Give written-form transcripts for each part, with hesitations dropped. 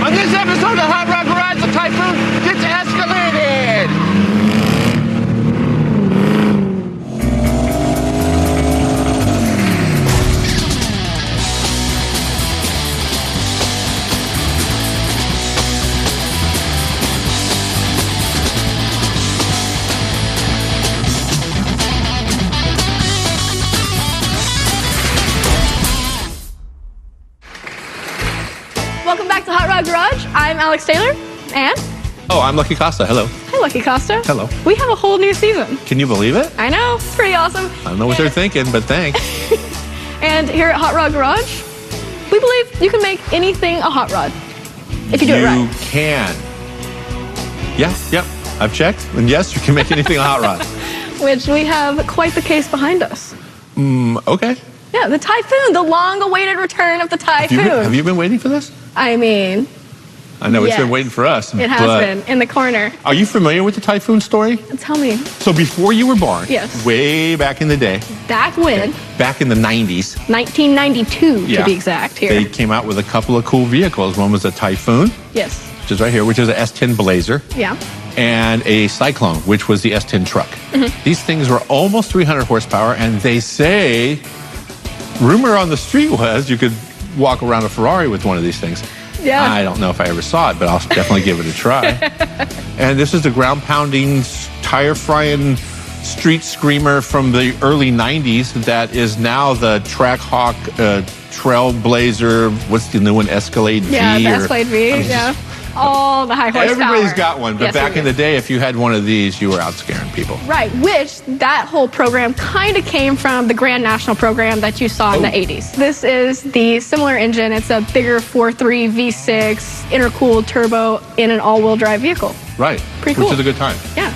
On this episode of Hot Rod Garage, the Typhoon gets escalated. Welcome back to Hot Rod Garage. I'm Alex Taylor, and... Oh, I'm Lucky Costa. Hello. Hi, Lucky Costa. Hello. We have a whole new season. Can you believe it? I know, it's pretty awesome. I don't know what they're thinking, but thanks. And here at Hot Rod Garage, we believe you can make anything a hot rod, if you do it right. You can. Yes, yep. I've checked, and yes, you can make anything a hot rod. Which we have quite the case behind us. Okay. Yeah, the Typhoon, the long-awaited return of the Typhoon. Have you been waiting for this? I mean... I know, yes. It's been waiting for us. It has been, in the corner. Are you familiar with the Typhoon story? Tell me. So before you were born, yes, way back in the day. Back when? Back in the 90s. 1992, to be exact, here. They came out with a couple of cool vehicles. One was a Typhoon. Yes. Which is right here, which is an S10 Blazer. Yeah. And a Cyclone, which was the S10 truck. Mm-hmm. These things were almost 300 horsepower, and they say, rumor on the street was you could walk around a Ferrari with one of these things. Yeah. I don't know if I ever saw it, but I'll definitely give it a try. And this is the ground-pounding, tire-frying street screamer from the early 90s that is now the Trackhawk Trailblazer, what's the new one, Escalade V? Yeah, the Escalade V, yeah. All the high horsepower. Everybody's got one, but yes, back in the day, if you had one of these, you were out scaring people. Right, which that whole program kind of came from the Grand National program that you saw in the 80s. This is the similar engine. It's a bigger 4.3 V6 intercooled turbo in an all-wheel drive vehicle. Right. Pretty cool. Which is a good time. Yeah.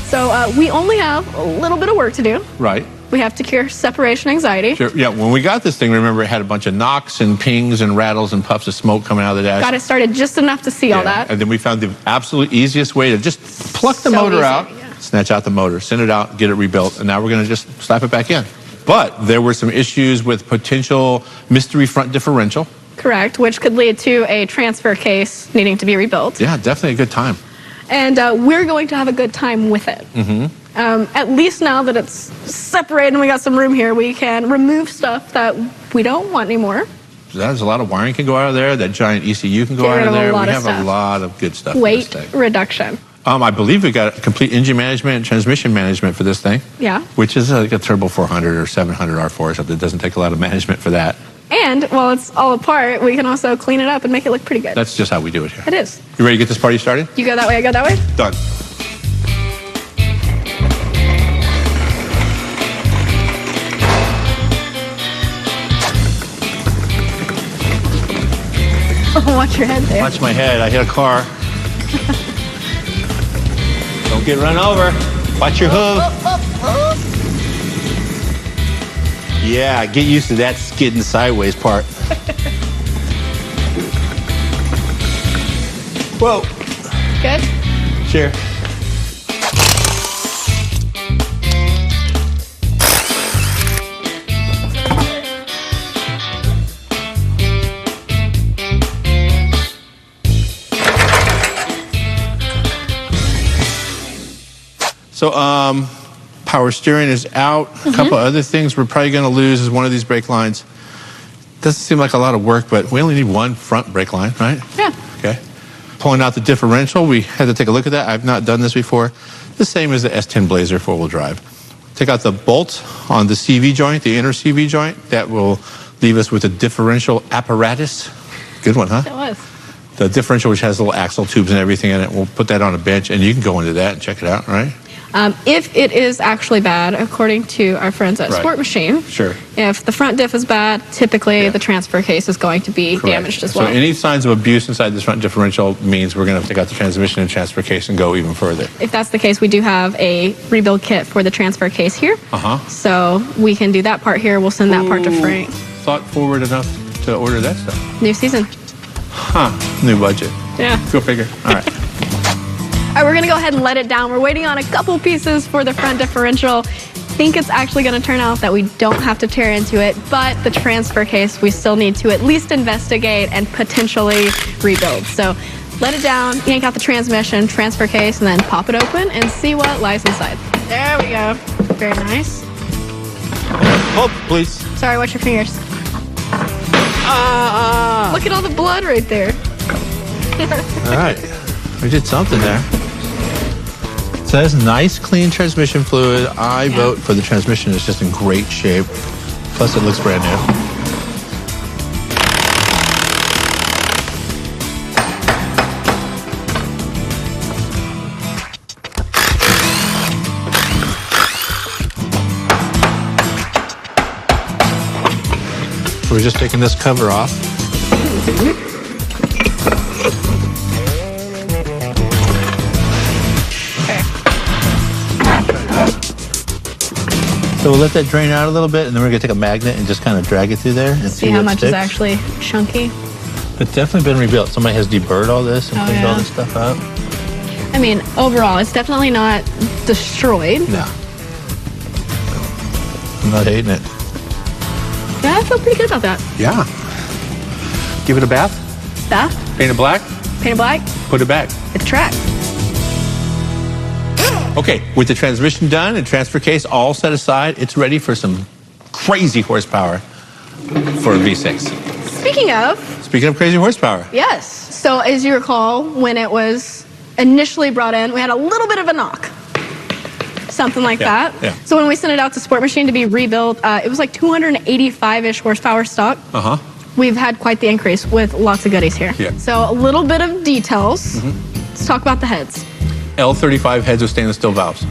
So we only have a little bit of work to do. Right. We have to cure separation anxiety. Sure. Yeah, when we got this thing, remember it had a bunch of knocks and pings and rattles and puffs of smoke coming out of the dash. Got it started just enough to see all that. And then we found the absolute easiest way to just pluck the motor out, snatch out the motor, send it out, get it rebuilt, and now we're going to just slap it back in. But there were some issues with potential mystery front differential. Correct, which could lead to a transfer case needing to be rebuilt. Yeah, definitely a good time. And we're going to have a good time with it. Mm-hmm. At least now that it's separated and we got some room here, we can remove stuff that we don't want anymore. There's a lot of wiring can go out of there. That giant ECU can go out of there. We have a lot of good stuff. Weight reduction. I believe we got complete engine management and transmission management for this thing. Yeah. Which is like a Turbo 400 or 700 R4 or something. It doesn't take a lot of management for that. And while it's all apart, we can also clean it up and make it look pretty good. That's just how we do it here. It is. You ready to get this party started? You go that way, I go that way? Done. Watch your head there. Watch my head. I hit a car. Don't get run over. Watch your hoof. Yeah, get used to that skidding sideways part. Whoa. Good? Sure. So, power steering is out. A couple other things we're probably going to lose is one of these brake lines. Doesn't seem like a lot of work, but we only need one front brake line, right? Yeah. Okay. Pulling out the differential, we had to take a look at that. I've not done this before. The same as the S10 Blazer four-wheel drive. Take out the bolt on the CV joint, the inner CV joint. That will leave us with a differential apparatus. Good one, huh? It was. The differential, which has little axle tubes and everything in it. We'll put that on a bench, and you can go into that and check it out, right? If it is actually bad, according to our friends at Sport Machine, if the front diff is bad, typically the transfer case is going to be damaged as well. So any signs of abuse inside this front differential means we're going to take out the transmission and transfer case and go even further. If that's the case, we do have a rebuild kit for the transfer case here. So we can do that part here. We'll send that part to Frank. Thought forward enough to order that stuff. New season. New budget. Yeah. Go figure. All right. All right, we're going to go ahead and let it down. We're waiting on a couple pieces for the front differential. think it's actually going to turn out that we don't have to tear into it, but the transfer case we still need to at least investigate and potentially rebuild. So let it down, yank out the transmission, transfer case, and then pop it open and see what lies inside. There we go. Very nice. Hold, please. Sorry, watch your fingers. Look at all the blood right there. All right, we did something there. It says nice, clean transmission fluid. I vote for the transmission. It's just in great shape. Plus, it looks brand new. So we're just taking this cover off. So we'll let that drain out a little bit, and then we're gonna take a magnet and just kind of drag it through there and see how what much sticks. is actually chunky. It's definitely been rebuilt. Somebody has deburred all this and cleaned all this stuff out. I mean, overall, it's definitely not destroyed. No. I'm not hating it. Yeah, I feel pretty good about that. Yeah. Give it a bath. Bath, Paint it black. paint it black, Put it back. hit the track. Okay, with the transmission done and transfer case all set aside, it's ready for some crazy horsepower for a V6. Speaking of, Speaking of crazy horsepower. yes. So as you recall, when it was initially brought in, we had a little bit of a knock. Something like that. Yeah. So when we sent it out to Sport Machine to be rebuilt, it was like 285-ish horsepower stock. Uh-huh. We've had quite the increase with lots of goodies here. Yeah. So a little bit of details. Let's talk about the heads. L35 heads with stainless steel valves.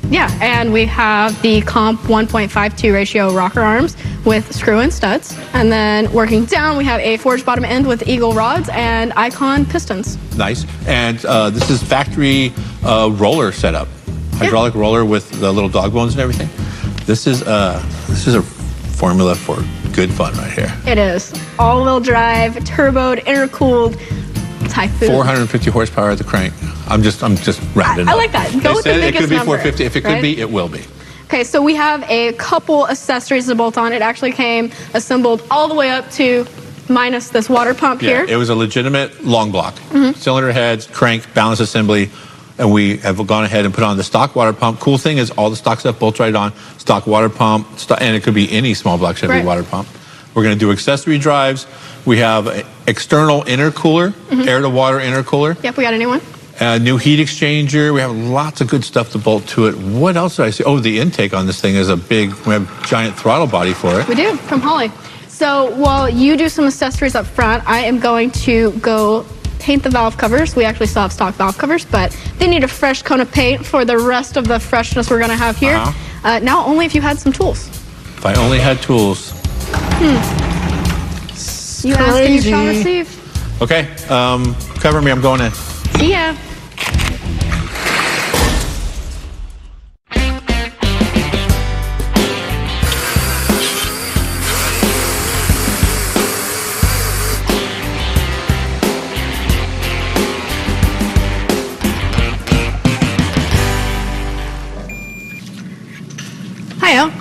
Yeah, and we have the comp 1.52 ratio rocker arms with screw-in studs. And then working down, we have a forged bottom end with eagle rods and icon pistons. Nice. And this is factory roller setup. Hydraulic roller with the little dog bones and everything. This is a formula for good fun right here. It is. All-wheel drive, turboed, intercooled, Typhoon. 450 horsepower at the crank. I'm just rounding up. I like that. Go They with the said it biggest could be number, 450. If it right? could be, it will be. Okay, so we have a couple accessories to bolt on. It actually came assembled all the way up to minus this water pump here. It was a legitimate long block. Cylinder heads, crank, balance assembly, and we have gone ahead and put on the stock water pump. Cool thing is all the stock stuff bolts right on. Stock water pump, and it could be any small block Chevy water pump. We're going to do accessory drives. We have an external intercooler, air-to-water intercooler. Yep, we got a new one. A new heat exchanger. We have lots of good stuff to bolt to it. What else did I see? Oh, the intake on this thing is we have giant throttle body for it. We do, from Holly. So while you do some accessories up front, I am going to go paint the valve covers. We actually still have stock valve covers, but they need a fresh coat of paint for the rest of the freshness we're going to have here. Now, only if you had some tools. If I only had tools. You ask and you shall receive. Okay, cover me. I'm going in. See ya. Hiyo.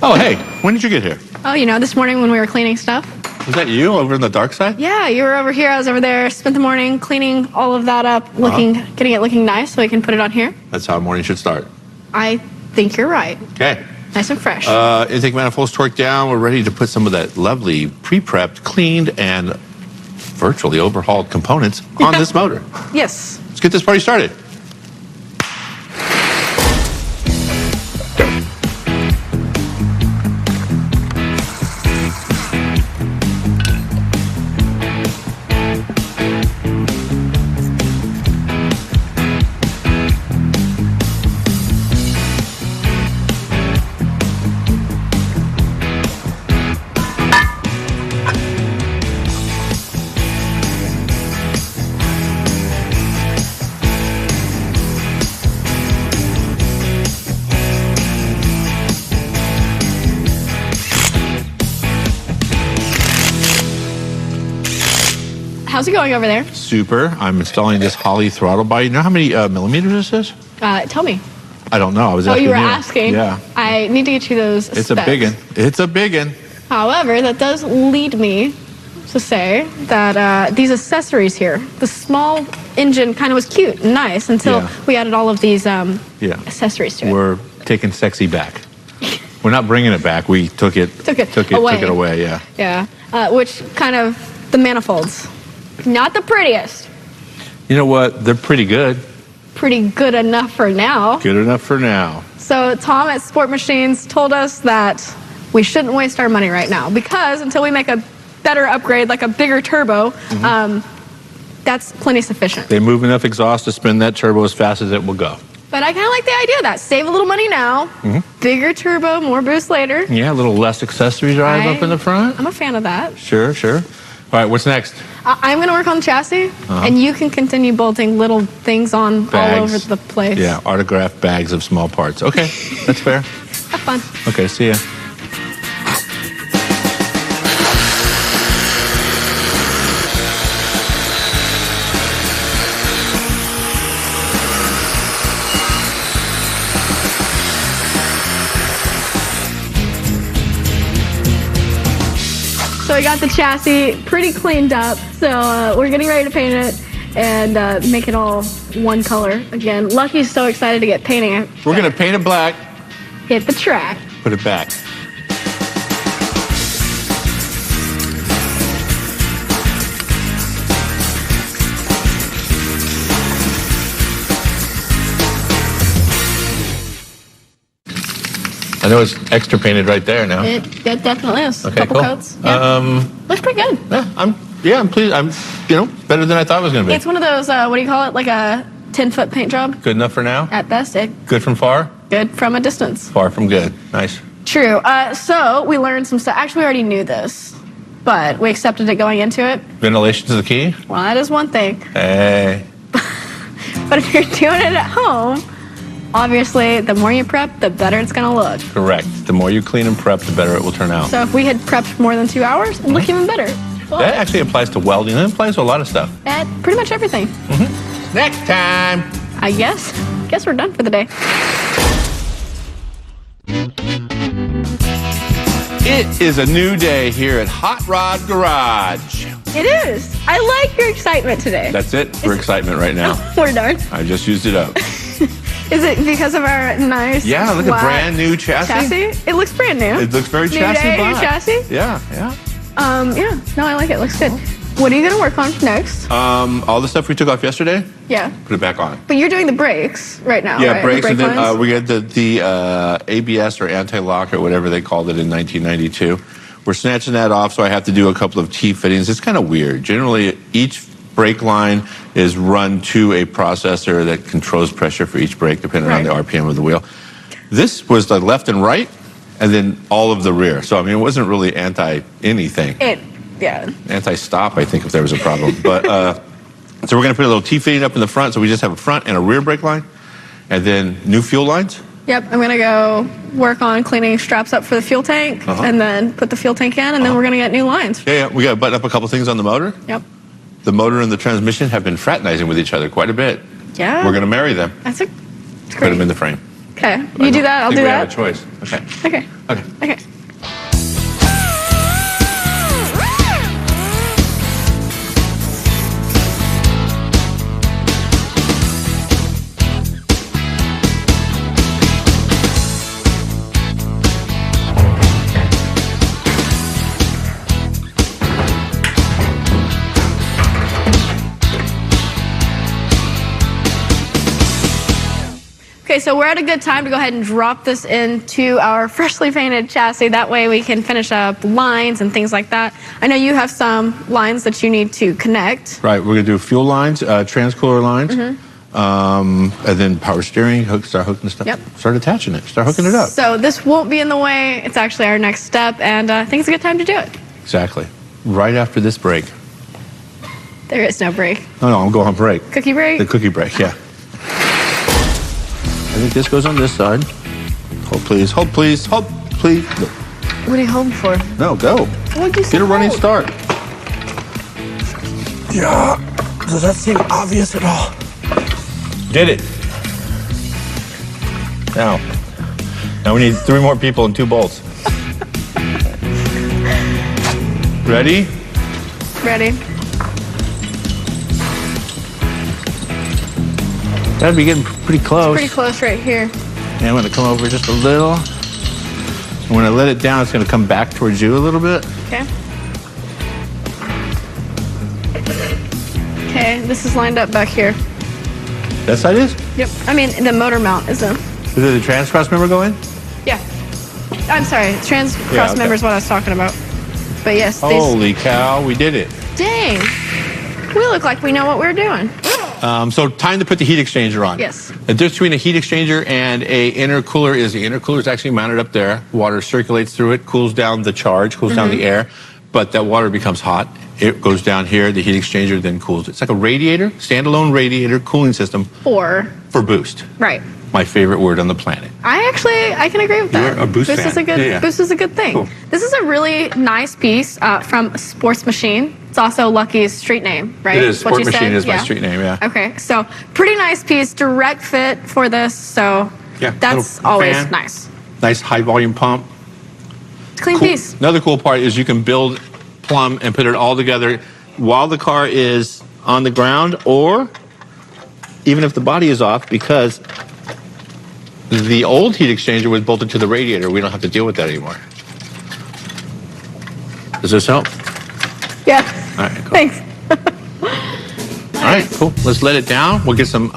Oh, hey, when did you get here? Oh, you know, this morning when we were cleaning stuff. Was that you over in the dark side? Yeah, you were over here. I was over there. Spent the morning cleaning all of that up, getting it looking nice so I can put it on here. That's how a morning should start. I think you're right. Okay. Nice and fresh. Intake manifolds torqued down. We're ready to put some of that lovely pre-prepped, cleaned, and virtually overhauled components on this motor. Yes. Let's get this party started. How's it going over there? Super. I'm installing this Holley throttle body. You know how many millimeters this is? Tell me. I don't know. I was Oh, asking you were asking? Yeah. I need to get you those It's specs. a biggin. It's a biggin. However, that does lead me to say that these accessories here, the small engine kind of was cute and nice until we added all of these accessories to it. We're taking sexy back. We're not bringing it back. We took it away. Yeah. Yeah. Which kind of the manifolds, not the prettiest. You know what? They're pretty good. Pretty good enough for now. Good enough for now. So Tom at Sport Machines told us that we shouldn't waste our money right now because until we make a better upgrade, like a bigger turbo, that's plenty sufficient. They move enough exhaust to spin that turbo as fast as it will go. But I kind of like the idea of that. Save a little money now, bigger turbo, more boost later. Yeah, a little less accessory drive up in the front. I'm a fan of that. Sure. All right, what's next? I'm going to work on the chassis, and you can continue bolting little things on all over the place. Yeah, autographed bags of small parts. Okay, that's fair. Have fun. Okay, see ya. So we got the chassis pretty cleaned up. So we're getting ready to paint it and make it all one color again. Lucky's so excited to get painting it. We're going to paint it black. Hit the track. Put it back. I know it's extra painted right there now. It definitely is. Okay, Couple cool. coats. Yeah. Looks pretty good. Yeah, I'm pleased. I'm, better than I thought it was going to be. It's one of those, what do you call it? Like a 10-foot paint job? Good enough for now? At best. Good from far? Good from a distance. Far from good. Nice. True. So we learned some stuff. Actually, we already knew this, but we accepted it going into it. Ventilation's the key? Well, that is one thing. Hey. But if you're doing it at home, obviously, the more you prep, the better it's going to look. Correct. The more you clean and prep, the better it will turn out. So if we had prepped more than 2 hours, it'd look even better. Well, that actually applies to welding. It applies to a lot of stuff. At pretty much everything. Next time. I guess we're done for the day. It is a new day here at Hot Rod Garage. It is. I like your excitement today. That's it for excitement right now. We're done. I just used it up. Is it because of our nice look at brand new chassis. It looks brand new. It looks very new chassis day, black. New chassis? Yeah. Yeah. No, I like it. Looks good. What are you going to work on next? All the stuff we took off yesterday, Yeah. put it back on. But you're doing the brakes right now, Yeah, right? brakes, The and brake then lines? we had the ABS or anti-lock or whatever they called it in 1992. We're snatching that off, so I have to do a couple of T-fittings. It's kind of weird. Generally, each brake line is run to a processor that controls pressure for each brake, depending on the RPM of the wheel. This was the left and right, and then all of the rear. So, I mean, it wasn't really anti-anything. Anti-stop, I think, if there was a problem. But so we're going to put a little T-fitting up in the front, so we just have a front and a rear brake line, and then new fuel lines. Yep, I'm going to go work on cleaning straps up for the fuel tank, and then put the fuel tank in, and then we're going to get new lines. Yeah, we got to button up a couple things on the motor. Yep. The motor and the transmission have been fraternizing with each other quite a bit. Yeah. We're going to marry them. It's great. Put them in the frame. Okay, you do that, I'll do that. I think we have a choice. Okay. Okay, so we're at a good time to go ahead and drop this into our freshly painted chassis. That way we can finish up lines and things like that. I know you have some lines that you need to connect. Right, we're going to do fuel lines, transcooler lines, and then power steering, start hooking the stuff. Yep. Start attaching it, start hooking it up. So this won't be in the way. It's actually our next step, and I think it's a good time to do it. Exactly. Right after this break. There is no break. No, I'm going on break. Cookie break? The cookie break, yeah. I think this goes on this side. Hold, please. Hold, please. Hold, please. No, What are you holding for? no go. What'd you say? Get a running start. Yeah. Does that seem obvious at all? Did it. Now we need 3 more people and 2 bolts. Ready? Ready. That'd be getting pretty close. Pretty close right here. And I'm gonna come over just a little. And when I let it down, it's gonna come back towards you a little bit. Okay. Okay, this is lined up back here. That side is? Yep. I mean, the motor mount is in. Is it the trans-cross member going? Yeah. I'm sorry, trans-cross member is what I was talking about. But yes, these... Holy cow, we did it. Dang. We look like we know what we're doing. So time to put the heat exchanger on. Yes. The difference between a heat exchanger and a intercooler is the intercooler is actually mounted up there. Water circulates through it, cools down the charge, cools down the air, but that water becomes hot. It goes down here, the heat exchanger then cools it. It's like a radiator, standalone radiator cooling system For boost. Right. My favorite word on the planet. I can agree with that. You're a boost fan. Is a good, Yeah. Boost is a good thing. Cool. This is a really nice piece from Sports Machine. It's also Lucky's street name, right? It is. What Sport you Machine said? is my street name, yeah. Okay, so pretty nice piece, direct fit for this, so Yeah, that's little always fan. nice. Nice high volume pump. Clean piece. Another cool part is you can build plumb and put it all together while the car is on the ground, or even if the body is off, because the old heat exchanger was bolted to the radiator. We don't have to deal with that anymore. Does this help? Yeah. All right, cool. Thanks. All right, cool. Let's let it down. We'll get some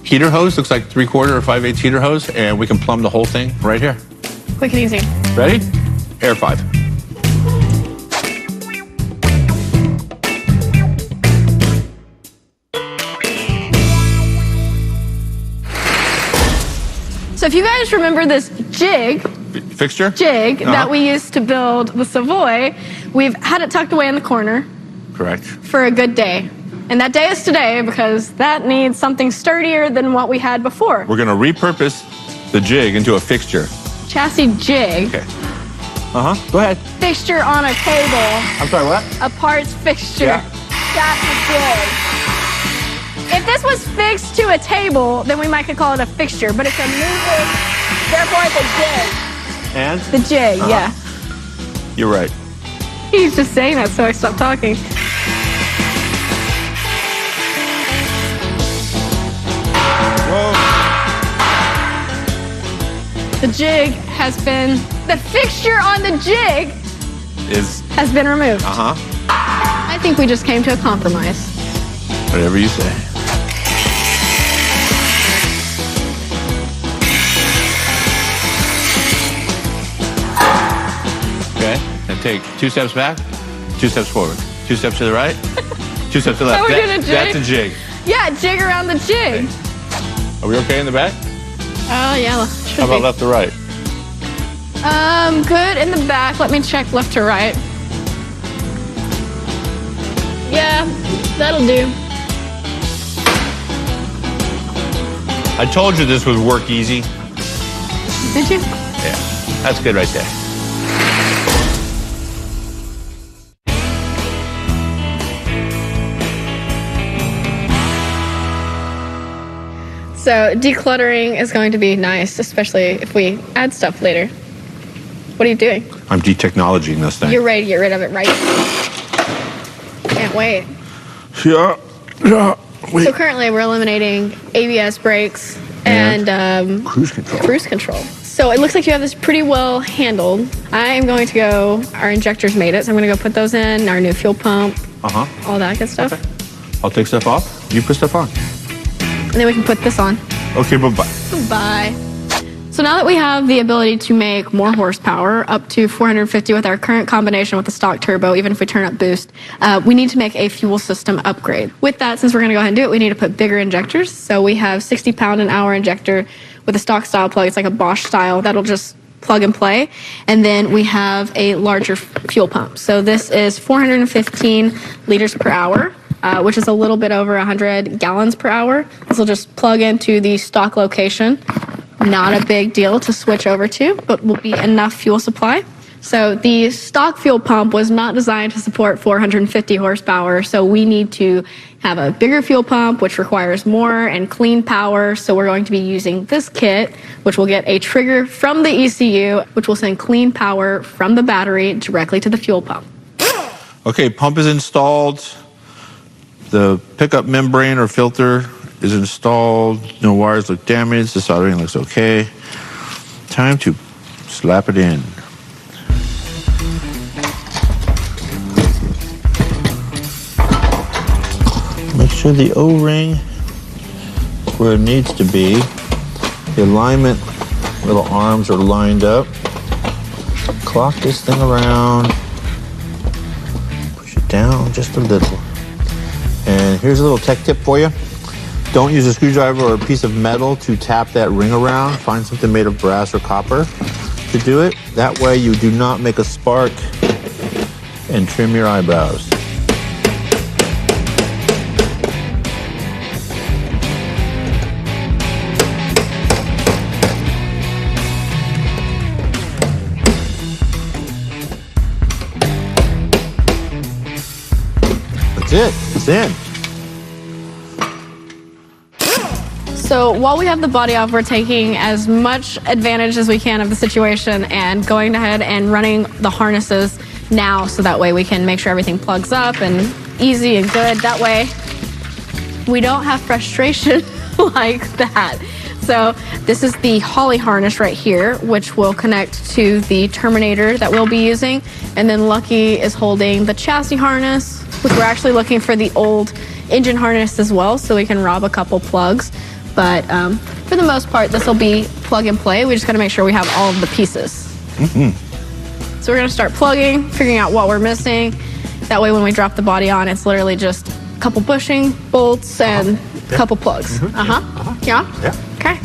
heater hose. Looks like 3/4 or 5/8 heater hose, and we can plumb the whole thing right here. Quick and easy. Ready? Air 5. So if you guys remember this jig Fixture? that we used to build the Savoy, we've had it tucked away in the corner Correct. for a good day. And that day is today because that needs something sturdier than what we had before. We're going to repurpose the jig into a fixture. Chassis jig. Okay. Go ahead. Fixture on a table. I'm sorry, what? A parts fixture. Yeah. Chassis jig. If this was fixed to a table, then we might could call it a fixture, but it's a moving, therefore it's a jig. And? The jig, yeah. You're right. He's just saying that, so I stopped talking. Whoa. The jig has been, the fixture on the jig has been removed. I think we just came to a compromise. Whatever you say. Okay, and take 2 steps back, 2 steps forward, 2 steps to the right, 2 steps to the left. we're doing a jig? That's a jig. Yeah, jig around the jig. Are we okay in the back? Oh, yeah, should How about be. left to right? Good in the back. Let me check left to right. Yeah, that'll do. I told you this would work easy. Did you? Yeah, that's good right there. So decluttering is going to be nice, especially if we add stuff later. What are you doing? I'm detechnologying this thing. You're ready to get rid of it, right? Can't wait. Yeah. Wait. So currently we're eliminating ABS brakes and Cruise control. Cruise control. So it looks like you have this pretty well handled. I am going to go, our injectors made it, so I'm going to go put those in, our new fuel pump, all that good stuff. Okay. I'll take stuff off. You put stuff on. And then we can put this on. Okay, bye-bye. Bye. So now that we have the ability to make more horsepower, up to 450 with our current combination with the stock turbo, even if we turn up boost, we need to make a fuel system upgrade. With that, since we're going to go ahead and do it, we need to put bigger injectors. So we have 60-pound-an-hour injector with a stock style plug. It's like a Bosch style that'll just plug and play. And then we have a larger fuel pump. So this is 415 liters per hour. Which is a little bit over 100 gallons per hour. This will just plug into the stock location. Not a big deal to switch over to, but will be enough fuel supply. So the stock fuel pump was not designed to support 450 horsepower, so we need to have a bigger fuel pump, which requires more and clean power. So we're going to be using this kit, which will get a trigger from the ECU, which will send clean power from the battery directly to the fuel pump. Okay, pump is installed. The pickup membrane or filter is installed. No wires look damaged. The soldering looks okay. Time to slap it in. Make sure the O-ring is where it needs to be. The alignment little arms are lined up. Clock this thing around. Push it down just a little. And here's a little tech tip for you. Don't use a screwdriver or a piece of metal to tap that ring around. Find something made of brass or copper to do it. That way you do not make a spark and trim your eyebrows. That's it. It's in. So while we have the body off, we're taking as much advantage as we can of the situation and going ahead and running the harnesses now, so that way we can make sure everything plugs up and easy and good. That way we don't have frustration like that. So this is the Holly harness right here, which will connect to the Terminator that we'll be using. And then Lucky is holding the chassis harness, which we're actually looking for the old engine harness as well, so we can rob a couple plugs. But for the most part, this will be plug and play. We just got to make sure we have all of the pieces. Mm-hmm. So we're going to start plugging, figuring out what we're missing. That way when we drop the body on, it's literally just a couple bushing, bolts, and a couple plugs. Mm-hmm. Yeah? Okay.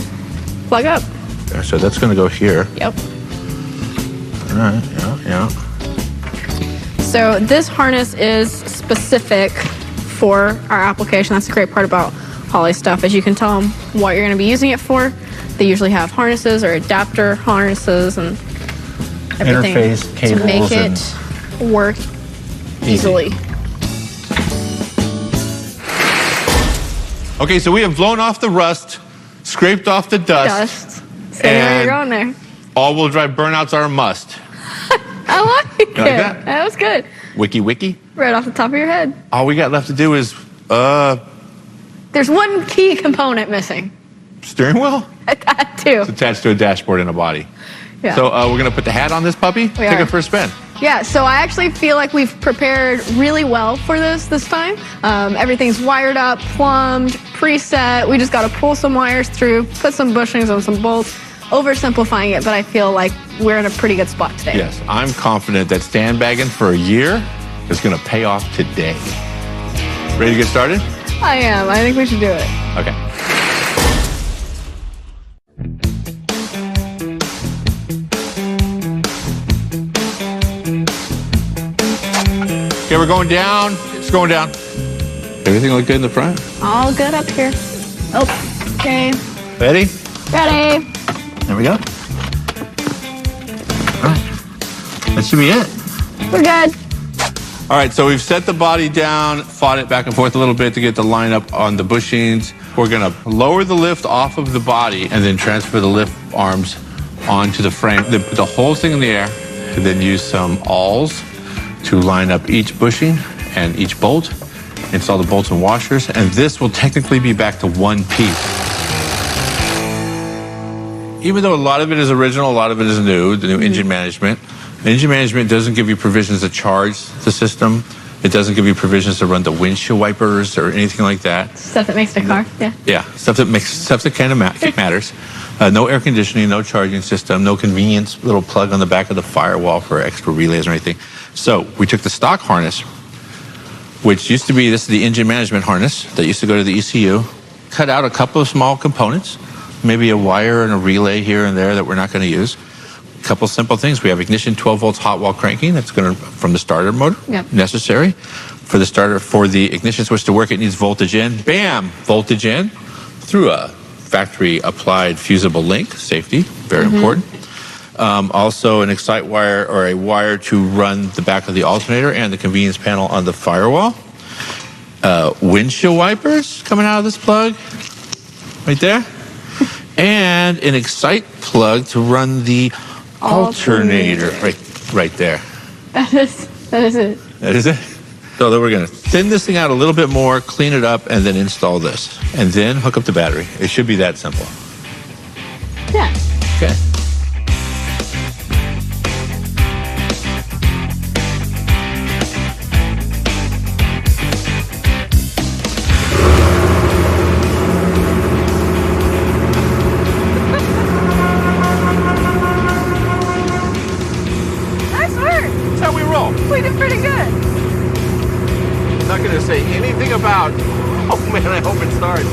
Plug up. Okay, so that's going to go here. Yep. All right, yeah. So this harness is specific for our application. That's the great part about Holly stuff, is you can tell them what you're going to be using it for. They usually have harnesses or adapter harnesses and everything interface cables to make it work easily. Okay, so we have blown off the rust, scraped off the dust. Stay where you're going there. All-wheel drive burnouts are a must. I like it. You like that? That was good. Wiki. Right off the top of your head. All we got left to do is There's one key component missing. steering wheel. That too. It's attached to a dashboard and a body. Yeah. So we're going to put the hat on this puppy. Take it for a spin. Yeah, so I actually feel like we've prepared really well for this time. Everything's wired up, plumbed, preset. We just got to pull some wires through, put some bushings on some bolts, oversimplifying it, but I feel like we're in a pretty good spot today. Yes, I'm confident that sandbagging for a year is going to pay off today. Ready to get started? I am. I think we should do it. Okay. Okay, we're going down. It's going down. Everything look good in the front? All good up here. Oh, okay. Ready? Ready. There we go. All right. That should be it. We're good. All right, so we've set the body down, fought it back and forth a little bit to get the line up on the bushings. We're gonna lower the lift off of the body and then transfer the lift arms onto the frame. Then put the whole thing in the air and then use some awls to line up each bushing and each bolt, install the bolts and washers, and this will technically be back to one piece. Even though a lot of it is original, a lot of it is new, the new engine management. Engine management doesn't give you provisions to charge the system. It doesn't give you provisions to run the windshield wipers or anything like that. Stuff that makes the car, yeah. Yeah, stuff that kind of matters. No air conditioning, no charging system, no convenience little plug on the back of the firewall for extra relays or anything. So we took the stock harness, which used to be, this is the engine management harness that used to go to the ECU, cut out a couple of small components, maybe a wire and a relay here and there that we're not going to use. A couple simple things. We have ignition 12 volts hot wall cranking. That's going to, from the starter motor, necessary. For the starter, for the ignition switch to work, it needs voltage in. Bam! Voltage in through a factory applied fusible link. Safety, very important. Also an excite wire or a wire to run the back of the alternator and the convenience panel on the firewall. Windshield wipers coming out of this plug right there. And an excite plug to run the alternator right there. That is it. That is it. So then we're going to thin this thing out a little bit more, clean it up, and then install this. And then hook up the battery. It should be that simple. Yeah. Okay. Nice work. That's how we roll. We did pretty good. Not going to say anything about, oh man, I hope it starts.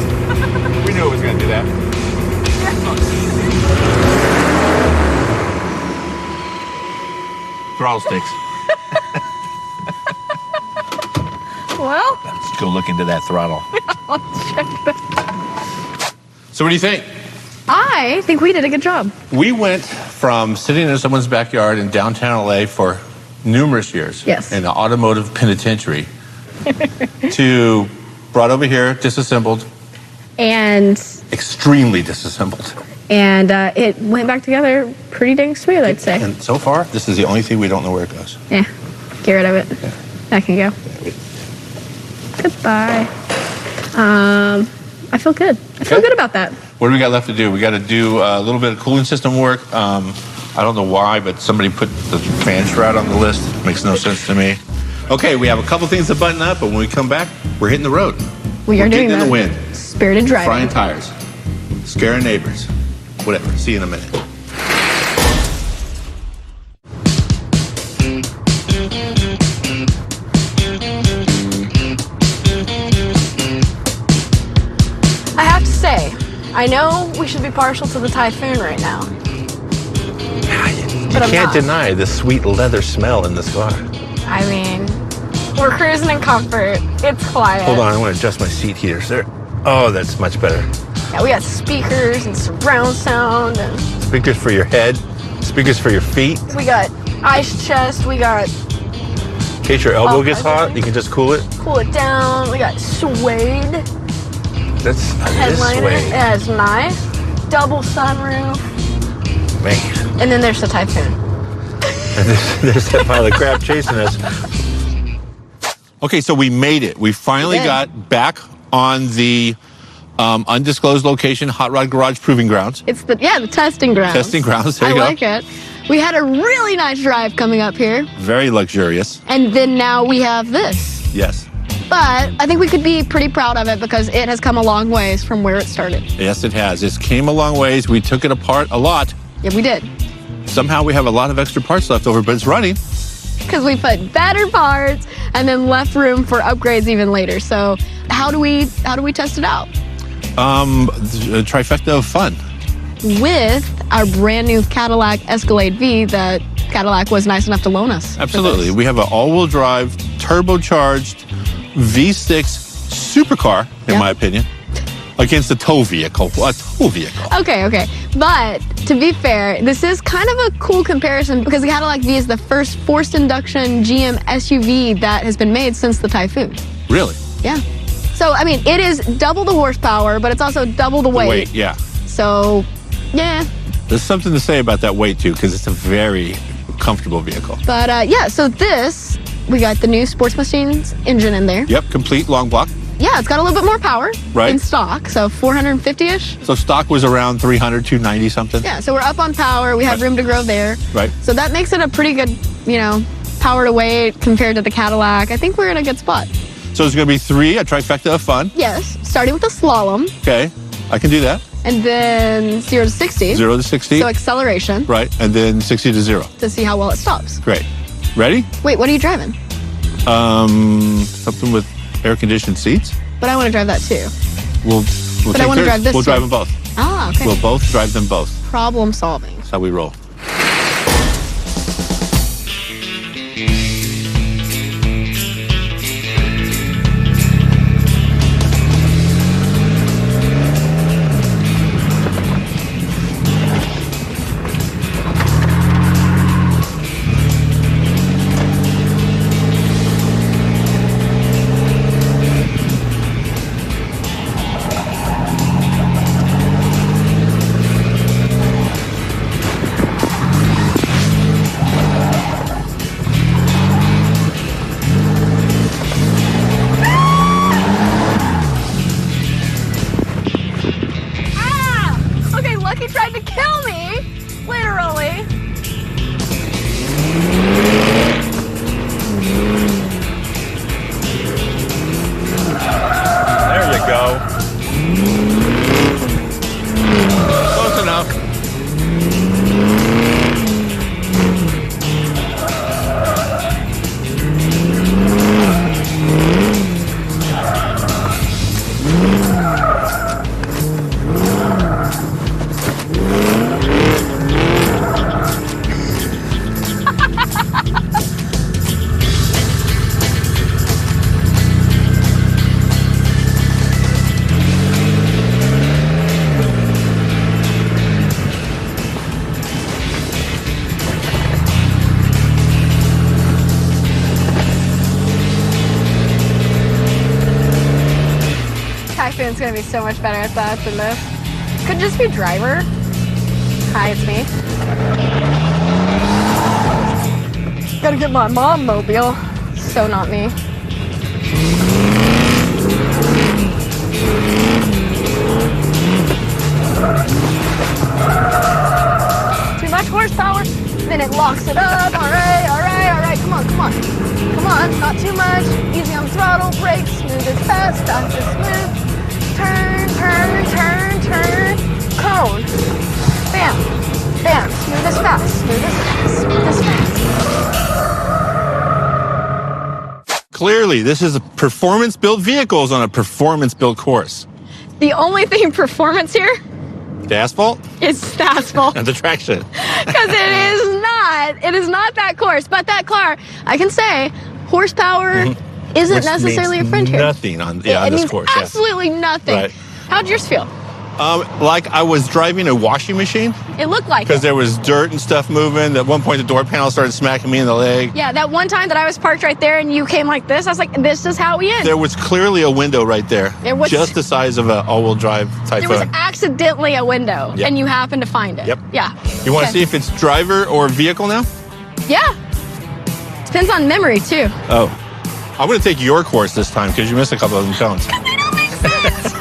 We knew it was going to do that. Throttle sticks. Well, Let's go look into that throttle. I'll check that. So what do you think? I think we did a good job. We went from sitting in someone's backyard in downtown LA for numerous years Yes. in the automotive penitentiary to brought over here, disassembled, And extremely disassembled. it went back together pretty dang sweet, I'd say. And so far, this is the only thing we don't know where it goes. Yeah, get rid of it. Yeah. That can go. Goodbye. I feel good. I feel Okay. good about that. What do we got left to do? We got to do a little bit of cooling system work. I don't know why, but somebody put the fan shroud on the list. Makes no sense to me. Okay, we have a couple things to button up, but when we come back, we're hitting the road. We are We're doing getting in that. the wind, Spirited driving. frying tires, scaring neighbors, whatever. See you in a minute. I have to say, I know we should be partial to the Typhoon right now. You But I'm can't not. deny the sweet leather smell in this car. I mean, we're cruising in comfort. It's quiet. Hold on, I want to adjust my seat heaters there. Oh, that's much better. Yeah, we got speakers and surround sound, and Speakers for your head, speakers for your feet. we got ice chest. We got In case your elbow Oh, gets okay. hot, you can just cool it. cool it down. We got suede That's headliner. way. Yeah, it's nice. Double sunroof, Man. and then there's the Typhoon. And there's that pile of crap chasing us. Okay, so we made it. We finally did. got back on the undisclosed location, Hot Rod Garage Proving Grounds. It's the testing grounds. Testing grounds, there you I go. like it. We had a really nice drive coming up here, Very luxurious. and then now we have this. Yes. But I think we could be pretty proud of it because it has come a long ways from where it started. Yes, it has. It came a long ways. We took it apart a lot. Yeah, we did. Somehow we have a lot of extra parts left over, but it's running. Because we put better parts and then left room for upgrades even later. So how do we test it out? A trifecta of fun. With our brand new Cadillac Escalade V that Cadillac was nice enough to loan us. Absolutely. We have an all-wheel drive, turbocharged V6 supercar, in Yeah. my opinion, against a tow vehicle. A tow vehicle. Okay. But to be fair, this is kind of a cool comparison because the Cadillac V is the first forced induction GM SUV that has been made since the Typhoon. Really? Yeah. So, I mean, it is double the horsepower, but it's also double the weight. Wait, yeah. So, yeah. There's something to say about that weight, too, because it's a very comfortable vehicle. But, yeah, so this, we got the new Sports Machines engine in there. Yep, complete long block. Yeah, it's got a little bit more power Right. in stock, so 450-ish. So stock was around 300, 290 something. Yeah, so we're up on power. We have Right. room to grow there. Right. So that makes it a pretty good, power to weight compared to the Cadillac. I think we're in a good spot. So it's going to be three, a trifecta of fun. Yes, starting with the slalom, Okay, I can do that. and then 0 to 60. 0 to 60. So acceleration Right, and then 60 to 0. to see how well it stops. Great. Ready? Wait, what are you driving? Something with air-conditioned seats. But I want to drive that too. We'll But I take wanna turns. drive this We'll too. drive them both. Ah, okay. We'll both drive them both. Problem solving. That's how we roll. Literally. There you go. Close enough. Typhoon's gonna be so much better at that than this. Could just be driver. Hi, it's me. Gotta get my mom mobile. So not me. Too much horsepower, then it locks it up. All right, all right, all right. Come on, come on. Come on, not too much. Easy on the throttle, brake, smooth as fast, fast as smooth. Turn, turn, turn, turn. Cone. Bam, bam. Smooth as fast, smooth as fast, smooth as fast. Clearly, this is a performance-built vehicles on a performance-built course. The only thing performance here The asphalt is the asphalt. and the traction. Because it is not that course. But that car, I can say, horsepower isn't Which necessarily a means friend here. nothing on, on It this means course. absolutely nothing. Right. How'd yours feel? Like I was driving a washing machine It looked like because it. there was dirt and stuff moving. At one point, the door panel started smacking me in the leg. Yeah, that one time that I was parked right there and you came like this, I was like, this is how we end. There was clearly a window right there, There was- just the size of an all-wheel drive There was Typhoon. accidentally a window Yep. and you happened to find it. Yep. Yeah. You want to Okay. see if it's driver or vehicle now? Yeah. Depends on memory too. Oh, I'm going to take your course this time because you missed a couple of them cones. They don't make sense.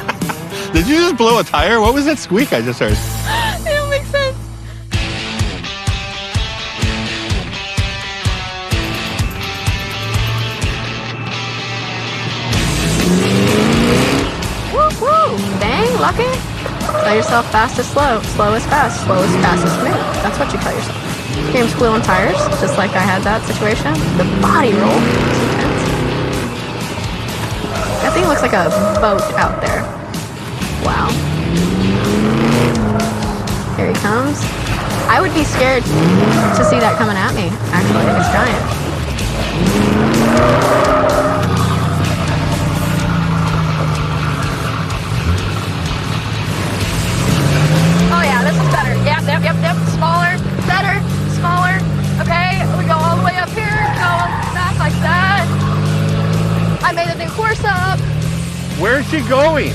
Did you just blow a tire? What was that squeak I just heard? They don't make sense. Woo woo! Dang, lucky. Tell yourself fast is slow, slow is fast, slow is fast is smooth. That's what you tell yourself. Game's squealing tires, just like I had that situation. The body roll is intense. That thing looks like a boat out there. Wow. Here he comes. I would be scared to see that coming at me, actually. It's giant. Oh yeah, this is better. Yep, yep, yep, yep. Smaller, better, smaller. Okay, we go all the way up here, go back like that. I made a new course up. Where's she going?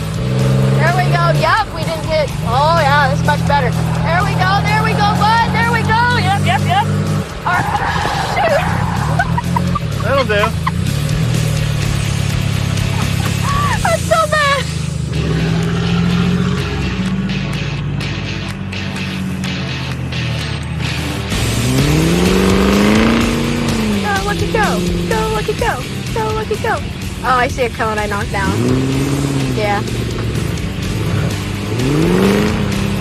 There we go. Yep, we didn't hit. Oh yeah, this is much better. There we go, bud. There we go. Yep, yep, yep. All right. Shoot. That'll do. That's so bad. Go, Lucky, go. Go, Lucky, go. Go, Lucky, go. Oh, I see a cone I knocked down. Yeah.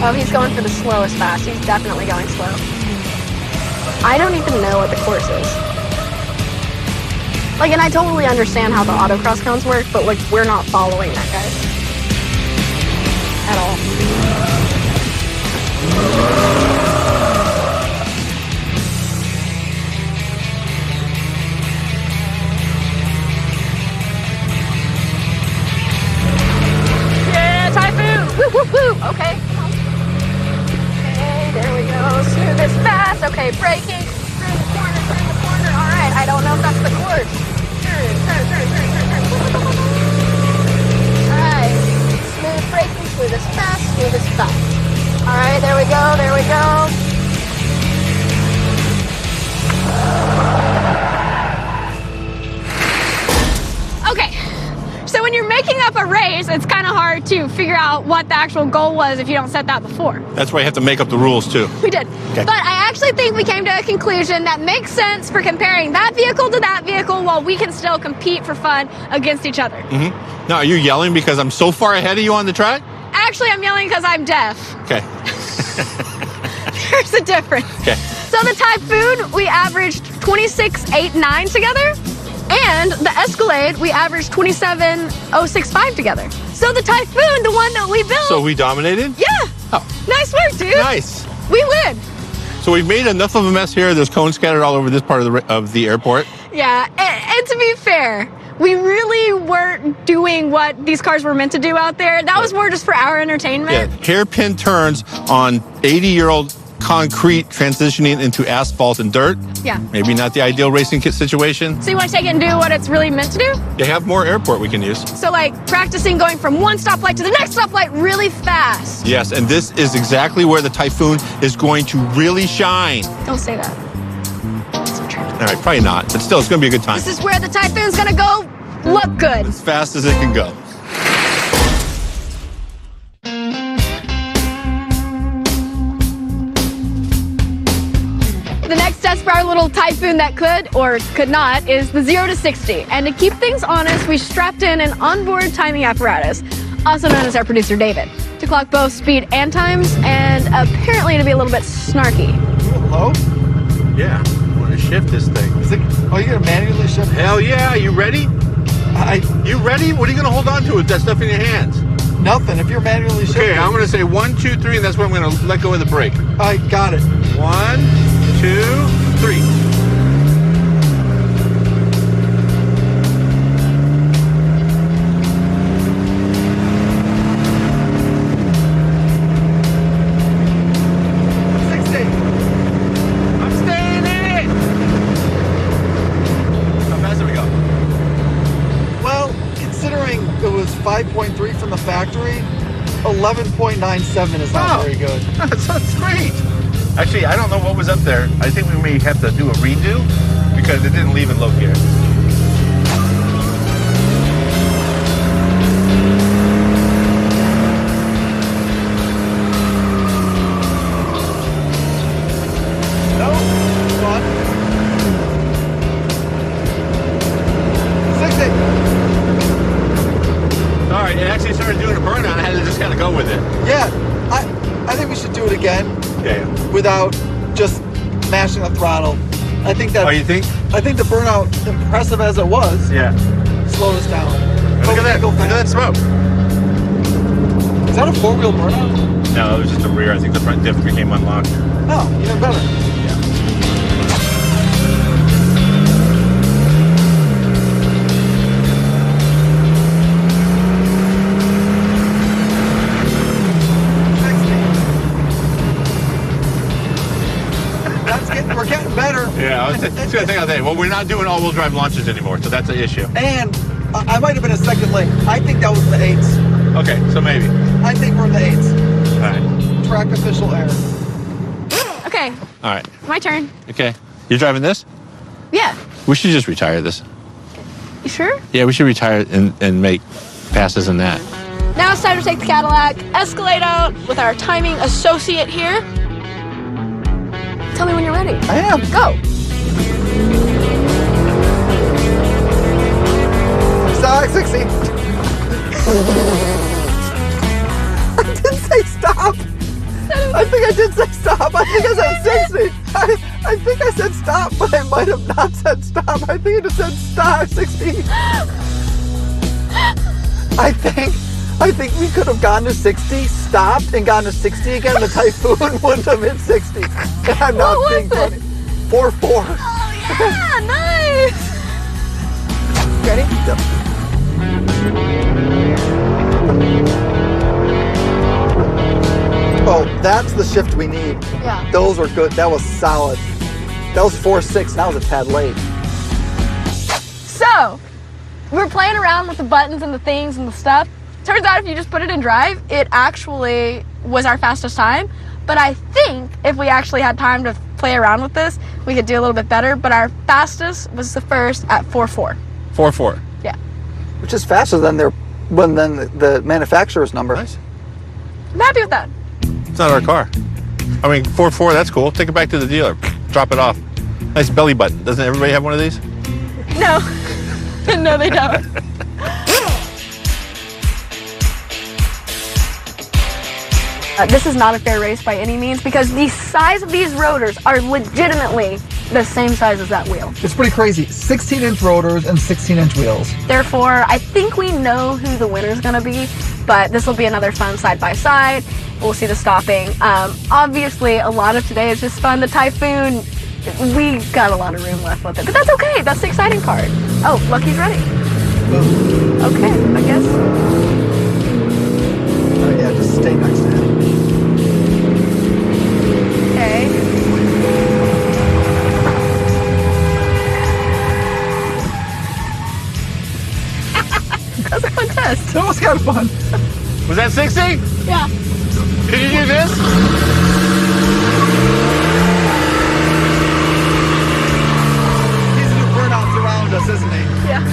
Oh, he's going for the slowest fast. He's definitely going slow. I don't even know what the course is. Like, and I totally understand how the autocross cones work, but like, we're not following that, guys. At all. Yeah, Typhoon! Woo, woo, woo! Okay. Okay, there we go. Smooth as fast. Okay, braking. Turn the corner, turn the corner. All right, I don't know if that's the course. Turn, turn, turn, turn, turn, turn. All right. Smooth braking, smooth as fast, smooth as fast. All right, there we go, there we go. Okay, so when you're making up a race, race, it's kind of hard to figure out what the actual goal was if you don't set that before. That's why you have to make up the rules too. We did. Okay. But I actually think we came to a conclusion that makes sense for comparing that vehicle to that vehicle while we can still compete for fun against each other. Mm-hmm. Now, are you yelling because I'm so far ahead of you on the track? Actually, I'm yelling because I'm deaf. Okay. There's a difference. Okay. So the Typhoon, we averaged 26.89 together. And the Escalade, we averaged 27.065 together. So the Typhoon, the one that we built. So we dominated? Yeah. Oh. Nice work, dude. Nice. We win. So we've made enough of a mess here. There's cones scattered all over this part of the airport. Yeah, and to be fair, we really weren't doing what these cars were meant to do out there. That was more just for our entertainment. Yeah, hairpin turns on 80-year-old concrete transitioning into asphalt and dirt. Yeah. Maybe not the ideal racing kit situation. So you want to take it and do what it's really meant to do? You have more airport we can use. So like practicing going from one stoplight to the next stoplight really fast. Yes, and this is exactly where the Typhoon is going to really shine. Don't say that. All right, probably not, but still, it's going to be a good time. This is where the Typhoon's going to go look good. As fast as it can go. The next test for our little Typhoon that could or could not is the 0 to 60. And to keep things honest, we strapped in an onboard timing apparatus, also known as our producer David, to clock both speed and times, and apparently to be a little bit snarky. Hello? Yeah, I want to shift this thing. Is it, oh, you gotta manually shift? Hell yeah, you ready? You ready? What are you going to hold on to with that stuff in your hands? Nothing. If you're manually shifting. Okay, I'm going to say 1, 2, 3, and that's when I'm going to let go of the brake. I got it. 1, 2, 3. I'm staying in it. How fast did we go? Well, considering it was 5.3 from the factory, 11.97 is not very good. That's great. Actually, I don't know what was up there. I think we may have to do a redo because it didn't leave in low gear. No? Come on. 60. All right, it actually started doing a burnout. I had to just kind of go with it. Yeah, I think we should do it again Yeah. without just mashing the throttle. I think that. Oh, you think? I think the burnout, impressive as it was, Yeah. slowed us down. Look at that. Go Look at that fast. smoke. Is that a four-wheel burnout? No, it was just the rear. I think the front diff became unlocked. Oh, even better. We're getting better. Yeah, I was just gonna think of that. Well, we're not doing all-wheel drive launches anymore, so that's an issue. And I might have been a second late. I think that was the 8s. Okay, so maybe. I think we're in the 8s. All right. Track official error. Okay, All right. my turn. Okay. You're driving this? Yeah. We should just retire this. You sure? Yeah, we should retire it and make passes in that. Now it's time to take the Cadillac Escalade out with our timing associate here. Tell me when you're ready. I am. Go. Stop, 60. I didn't say stop. I think I did say stop. I think I said 60. I think I said stop, but I might have not said stop. I think I just said stop, 60. I think we could have gone to 60, stopped, and gone to 60 again. The Typhoon wouldn't have hit 60. And I'm not What being was funny. it? 4-4. Oh yeah, nice. Ready? Yep. Oh, that's the shift we need. Yeah. Those were good. That was solid. That was 4-6. That was a tad late. So, we're playing around with the buttons and the things and the stuff. Turns out if you just put it in drive, it actually was our fastest time. But I think if we actually had time to play around with this, we could do a little bit better. But our fastest was the first at 4.4. 4-4. Yeah. Which is faster than their Well, then the manufacturer's number. Nice. I'm happy with that. It's not our car. I mean, 4.4, that's cool. Take it back to the dealer. Drop it off. Nice belly button. Doesn't everybody have one of these? No. No, they don't. This is not a fair race by any means because the size of these rotors are legitimately the same size as that wheel. It's pretty crazy. 16-inch rotors and 16-inch wheels. Therefore, I think we know who the winner's gonna be, but this will be another fun side-by-side. We'll see the stopping. Obviously, a lot of today is just fun. The Typhoon, we got a lot of room left with it, but that's okay. That's the exciting part. Oh, Lucky's ready. Okay, I guess. Yeah, just stay next to him. Okay. That was a fun test. That was kind of fun. Was that 60? Yeah. Did you do this? He's the burnouts around us, isn't he? Yeah.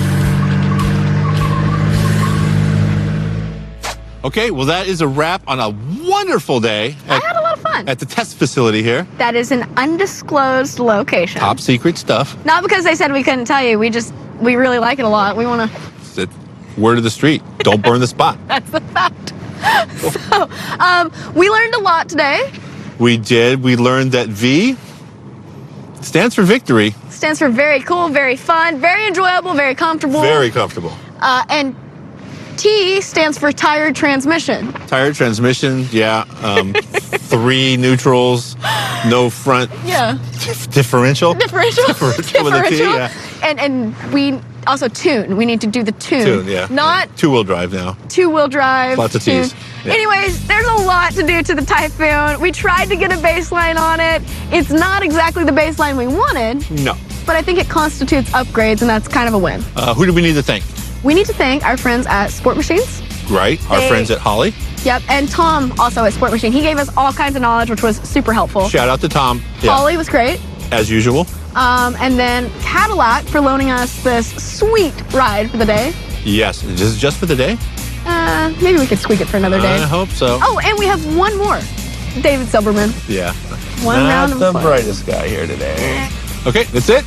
Okay, well, that is a wrap on a wonderful day I had a lot of fun. at the test facility here. That is an undisclosed location. Top secret stuff. Not because they said we couldn't tell you. We really like it a lot. We want to. It's the word of the street. Don't burn the spot. That's the fact. So, we learned a lot today. We did. We learned that V stands for victory. Stands for very cool, very fun, very enjoyable, very comfortable. Very comfortable. And T stands for tired transmission. Tired transmission, yeah. 3 neutrals, no front Yeah. differential. Differential. Differential with a T, yeah. And we also tune. We need to do the tune. Tune, yeah. Not 2-wheel drive now. 2-wheel drive. Lots of tune. T's. Yeah. Anyways, there's a lot to do to the Typhoon. We tried to get a baseline on it. It's not exactly the baseline we wanted, No. but I think it constitutes upgrades, and that's kind of a win. Who do we need to thank? We need to thank our friends at Sport Machines. Right, our friends at Holly. Yep, and Tom also at Sport Machine. He gave us all kinds of knowledge, which was super helpful. Shout out to Tom. Yeah, Holly was great. as usual. And then Cadillac for loaning us this sweet ride for the day. Yes, just for the day? Maybe we could squeak it for another day. I hope so. Oh, and we have one more. David Silberman. Yeah. One Not round of the applause. brightest guy here today. Okay, that's it.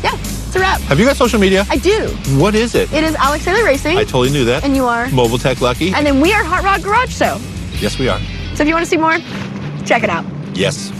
Yeah, it's a wrap. Have you got social media? I do. What is it? It is Alex Taylor Racing. I totally knew that. And you are? Mobile Tech Lucky. And then we are Hot Rod Garage Show. Yes, we are. So if you want to see more, check it out. Yes.